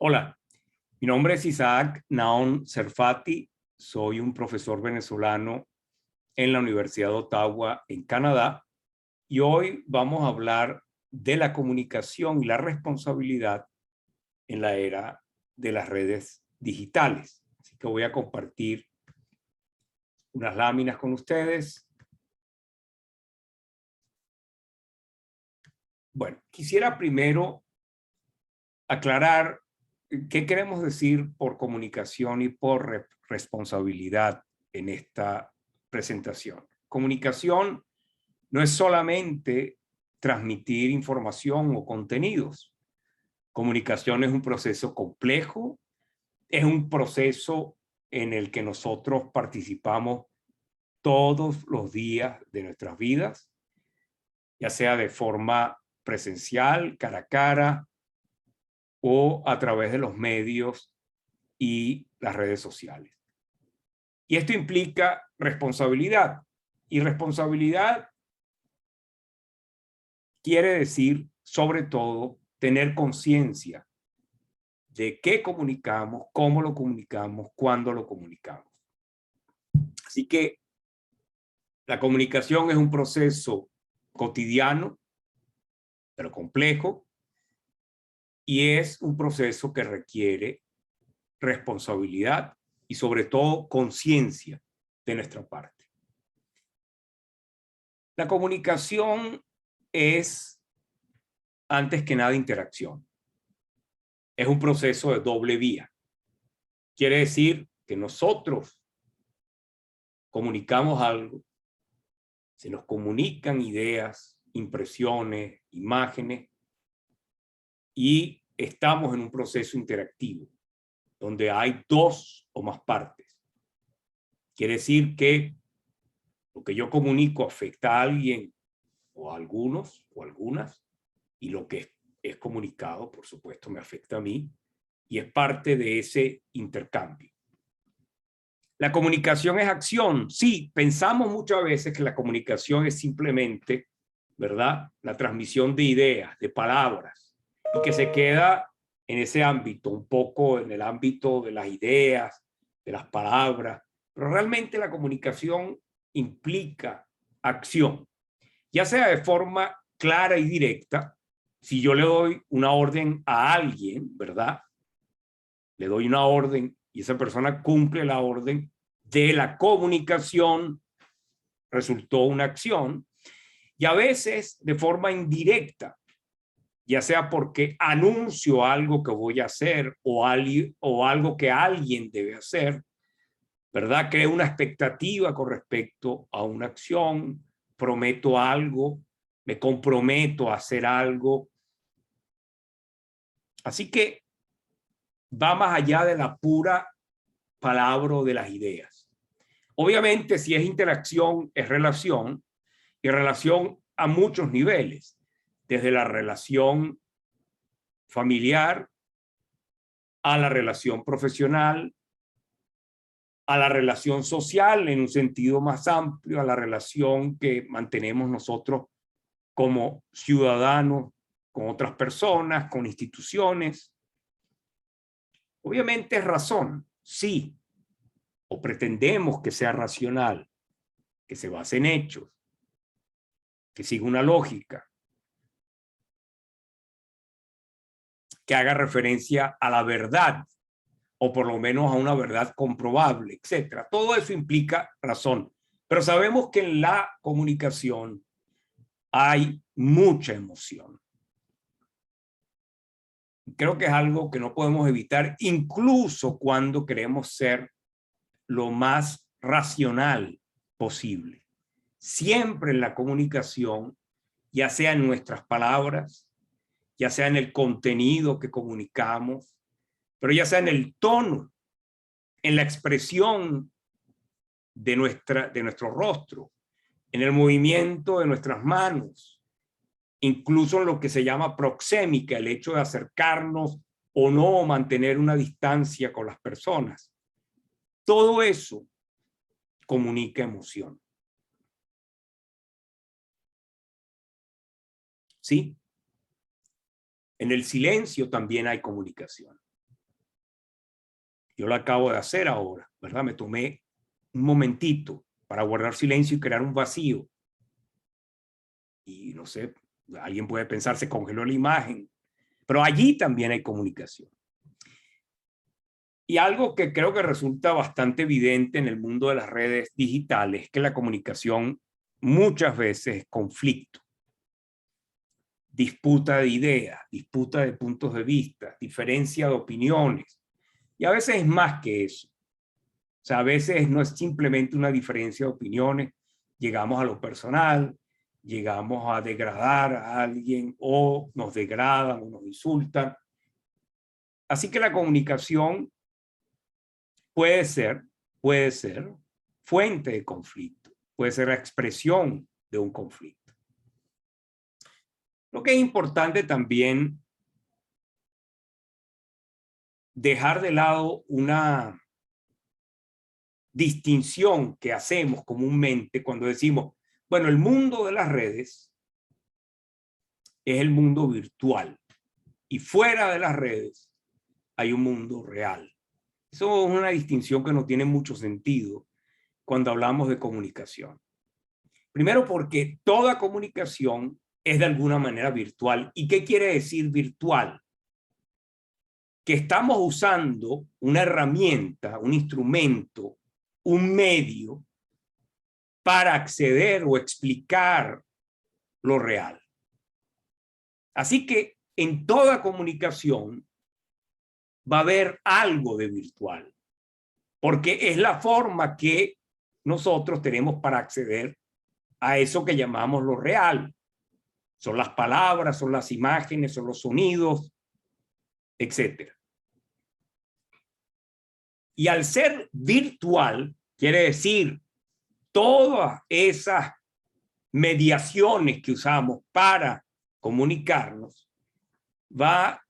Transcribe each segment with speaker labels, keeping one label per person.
Speaker 1: Hola, mi nombre es Isaac Naón Serfati, soy un profesor venezolano en la Universidad de Ottawa, en Canadá, y hoy vamos a hablar de la comunicación y la responsabilidad en la era de las redes digitales. Así que voy a compartir unas láminas con ustedes. Bueno, quisiera primero aclarar qué queremos decir por comunicación y por responsabilidad en esta presentación. Comunicación no es solamente transmitir información o contenidos. Comunicación es un proceso complejo, es un proceso en el que nosotros participamos todos los días de nuestras vidas, ya sea de forma presencial, cara a cara, o a través de los medios y las redes sociales. Y esto implica responsabilidad. Y responsabilidad quiere decir, sobre todo, tener conciencia de qué comunicamos, cómo lo comunicamos, cuándo lo comunicamos. Así que la comunicación es un proceso cotidiano, pero complejo, y es un proceso que requiere responsabilidad y sobre todo conciencia de nuestra parte. La comunicación es, antes que nada, interacción. Es un proceso de doble vía. Quiere decir que nosotros comunicamos algo, se nos comunican ideas, impresiones, imágenes, y estamos en un proceso interactivo, donde hay dos o más partes. Quiere decir que lo que yo comunico afecta a alguien o a algunos o algunas, y lo que es comunicado, por supuesto, me afecta a mí, y es parte de ese intercambio. La comunicación es acción. Sí, pensamos muchas veces que la comunicación es simplemente, ¿verdad?, la transmisión de ideas, de palabras, y que se queda en ese ámbito, un poco en el ámbito de las ideas, de las palabras, pero realmente la comunicación implica acción, ya sea de forma clara y directa. Si yo le doy una orden a alguien, ¿verdad?, le doy una orden y esa persona cumple la orden, de la comunicación resultó una acción, y a veces de forma indirecta, ya sea porque anuncio algo que voy a hacer o algo que alguien debe hacer, ¿verdad? Creo una expectativa con respecto a una acción, prometo algo, me comprometo a hacer algo. Así que va más allá de la pura palabra o de las ideas. Obviamente, si es interacción, es relación, y relación a muchos niveles, desde la relación familiar a la relación profesional, a la relación social en un sentido más amplio, a la relación que mantenemos nosotros como ciudadanos con otras personas, con instituciones. Obviamente es razón, sí, o pretendemos que sea racional, que se base en hechos, que siga una lógica, que haga referencia a la verdad, o por lo menos a una verdad comprobable, etcétera. Todo eso implica razón. Pero sabemos que en la comunicación hay mucha emoción. Creo que es algo que no podemos evitar, incluso cuando queremos ser lo más racional posible. Siempre en la comunicación, ya sea en nuestras palabras, ya sea en el contenido que comunicamos, pero ya sea en el tono, en la expresión de nuestro rostro, en el movimiento de nuestras manos, incluso en lo que se llama proxémica, el hecho de acercarnos o no, mantener una distancia con las personas. Todo eso comunica emoción. ¿Sí? En el silencio también hay comunicación. Yo lo acabo de hacer ahora, ¿verdad? Me tomé un momentito para guardar silencio y crear un vacío. Y no sé, alguien puede pensar, se congeló la imagen, pero allí también hay comunicación. Y algo que creo que resulta bastante evidente en el mundo de las redes digitales es que la comunicación muchas veces es conflicto, disputa de ideas, disputa de puntos de vista, diferencia de opiniones. Y a veces es más que eso. O sea, a veces no es simplemente una diferencia de opiniones, llegamos a lo personal, llegamos a degradar a alguien o nos degradan o nos insultan. Así que la comunicación puede ser fuente de conflicto, puede ser la expresión de un conflicto. Lo que es importante también dejar de lado una distinción que hacemos comúnmente cuando decimos, bueno, el mundo de las redes es el mundo virtual y fuera de las redes hay un mundo real. Eso es una distinción que no tiene mucho sentido cuando hablamos de comunicación. Primero porque toda comunicación es de alguna manera virtual. ¿Y qué quiere decir virtual? Que estamos usando una herramienta, un instrumento, un medio para acceder o explicar lo real. Así que en toda comunicación va a haber algo de virtual, porque es la forma que nosotros tenemos para acceder a eso que llamamos lo real. Son las palabras, son las imágenes, son los sonidos, etc. Y al ser virtual, quiere decir todas esas mediaciones que usamos para comunicarnos, va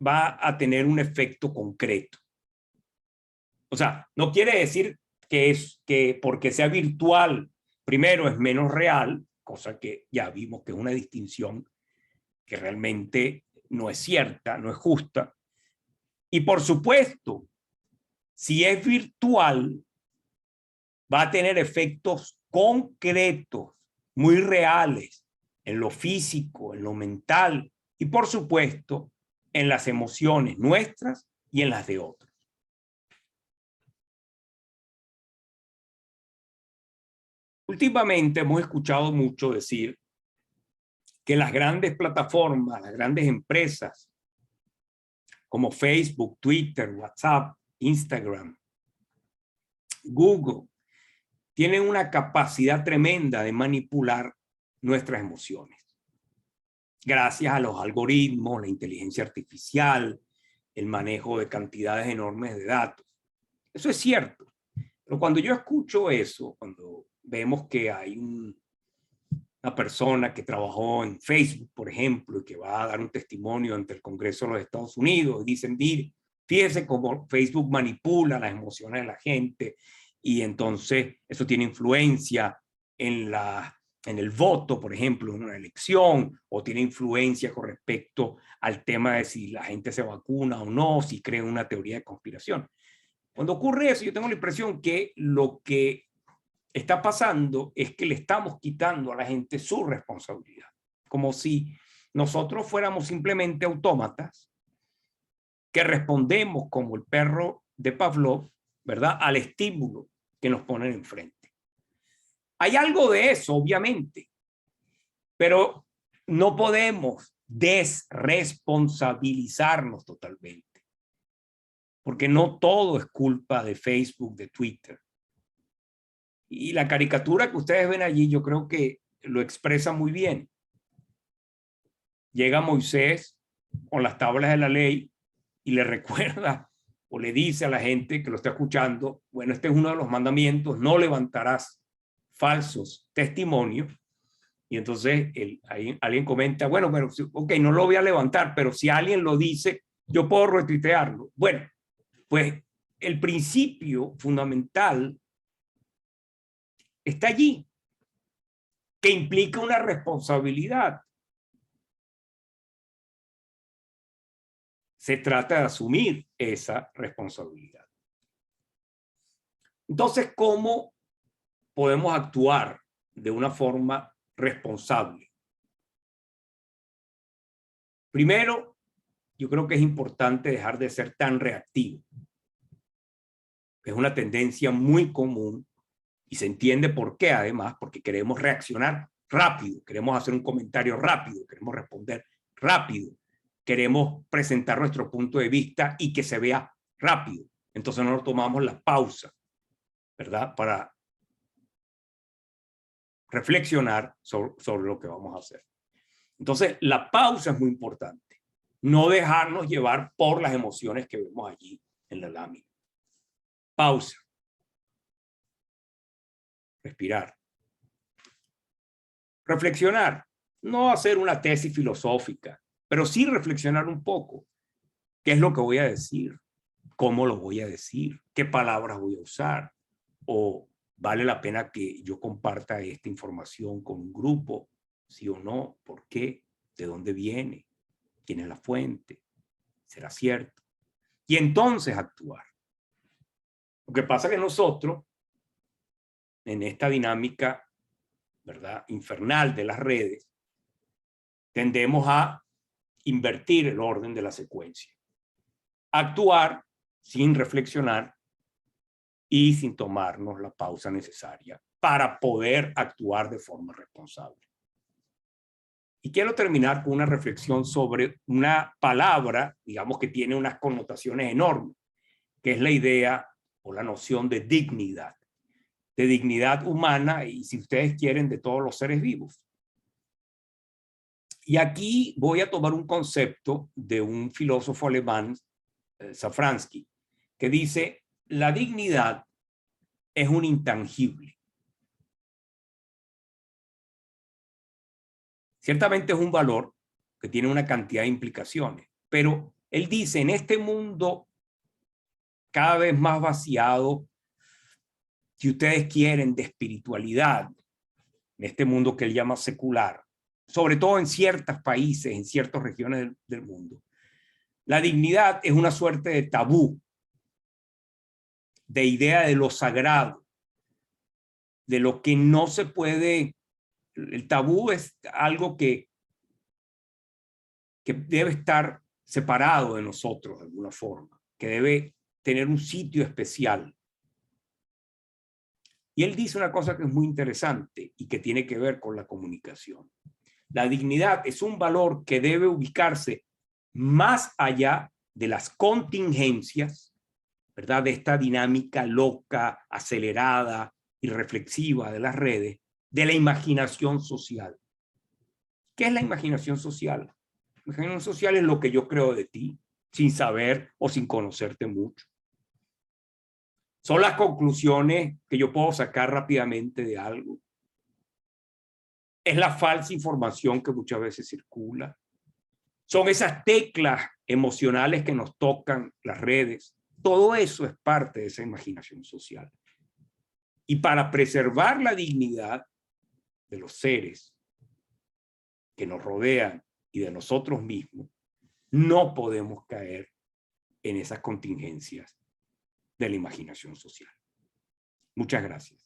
Speaker 1: a tener un efecto concreto. O sea, no quiere decir que porque sea virtual, primero es menos real, cosa que ya vimos que es una distinción que realmente no es cierta, no es justa. Y por supuesto, si es virtual, va a tener efectos concretos, muy reales, en lo físico, en lo mental y por supuesto en las emociones nuestras y en las de otros. Últimamente hemos escuchado mucho decir que las grandes plataformas, las grandes empresas como Facebook, Twitter, WhatsApp, Instagram, Google, tienen una capacidad tremenda de manipular nuestras emociones. Gracias a los algoritmos, la inteligencia artificial, el manejo de cantidades enormes de datos. Eso es cierto. Pero cuando yo escucho eso, cuando vemos que hay una persona que trabajó en Facebook, por ejemplo, y que va a dar un testimonio ante el Congreso de los Estados Unidos, y dicen, mire, fíjese cómo Facebook manipula las emociones de la gente y entonces eso tiene influencia en el voto, por ejemplo, en una elección, o tiene influencia con respecto al tema de si la gente se vacuna o no, si cree una teoría de conspiración. Cuando ocurre eso, yo tengo la impresión que lo que está pasando es que le estamos quitando a la gente su responsabilidad, como si nosotros fuéramos simplemente autómatas que respondemos como el perro de Pavlov, ¿verdad?, al estímulo que nos ponen enfrente. Hay algo de eso, obviamente, pero no podemos desresponsabilizarnos totalmente, porque no todo es culpa de Facebook, de Twitter. Y la caricatura que ustedes ven allí, yo creo que lo expresa muy bien. Llega Moisés con las tablas de la ley y le recuerda o le dice a la gente que lo está escuchando, bueno, este es uno de los mandamientos, no levantarás falsos testimonios. Y entonces alguien comenta, bueno, pero ok, no lo voy a levantar, pero si alguien lo dice, yo puedo retuitearlo. Bueno, pues el principio fundamental está allí, que implica una responsabilidad. se trata de asumir esa responsabilidad. Entonces, ¿cómo podemos actuar de una forma responsable? Primero, yo creo que es importante dejar de ser tan reactivo. Es una tendencia muy común y se entiende por qué, además, porque queremos reaccionar rápido, queremos hacer un comentario rápido, queremos responder rápido, queremos presentar nuestro punto de vista y que se vea rápido. Entonces no nos tomamos la pausa, ¿verdad? Para reflexionar sobre lo que vamos a hacer. Entonces, la pausa es muy importante. No dejarnos llevar por las emociones que vemos allí en la lámina. Pausa. Respirar. Reflexionar. No hacer una tesis filosófica, pero sí reflexionar un poco. ¿Qué es lo que voy a decir? ¿Cómo lo voy a decir? ¿Qué palabras voy a usar? ¿O vale la pena que yo comparta esta información con un grupo? ¿Sí o no? ¿Por qué? ¿De dónde viene? ¿Quién es la fuente? ¿Será cierto? Y entonces actuar. Lo que pasa es que nosotros, en esta dinámica, ¿verdad?, infernal de las redes, tendemos a invertir el orden de la secuencia. Actuar sin reflexionar y sin tomarnos la pausa necesaria para poder actuar de forma responsable. Y quiero terminar con una reflexión sobre una palabra, digamos, que tiene unas connotaciones enormes, que es la idea o la noción de dignidad humana y, si ustedes quieren, de todos los seres vivos. Y aquí voy a tomar un concepto de un filósofo alemán, Safransky, que dice: la dignidad es un intangible. Ciertamente es un valor que tiene una cantidad de implicaciones, pero él dice, en este mundo cada vez más vaciado, si ustedes quieren, de espiritualidad, en este mundo que él llama secular, sobre todo en ciertos países, en ciertas regiones del mundo, la dignidad es una suerte de tabú, de idea de lo sagrado, de lo que no se puede. El tabú es algo que debe estar separado de nosotros de alguna forma, que debe tener un sitio especial. Y él dice una cosa que es muy interesante y que tiene que ver con la comunicación. La dignidad es un valor que debe ubicarse más allá de las contingencias, ¿verdad?, de esta dinámica loca, acelerada y reflexiva de las redes, de la imaginación social. ¿Qué es la imaginación social? La imaginación social es lo que yo creo de ti, sin saber o sin conocerte mucho. Son las conclusiones que yo puedo sacar rápidamente de algo. Es la falsa información que muchas veces circula. Son esas teclas emocionales que nos tocan las redes. Todo eso es parte de esa imaginación social. Y para preservar la dignidad de los seres que nos rodean y de nosotros mismos, no podemos caer en esas contingencias de la imaginación social. Muchas gracias.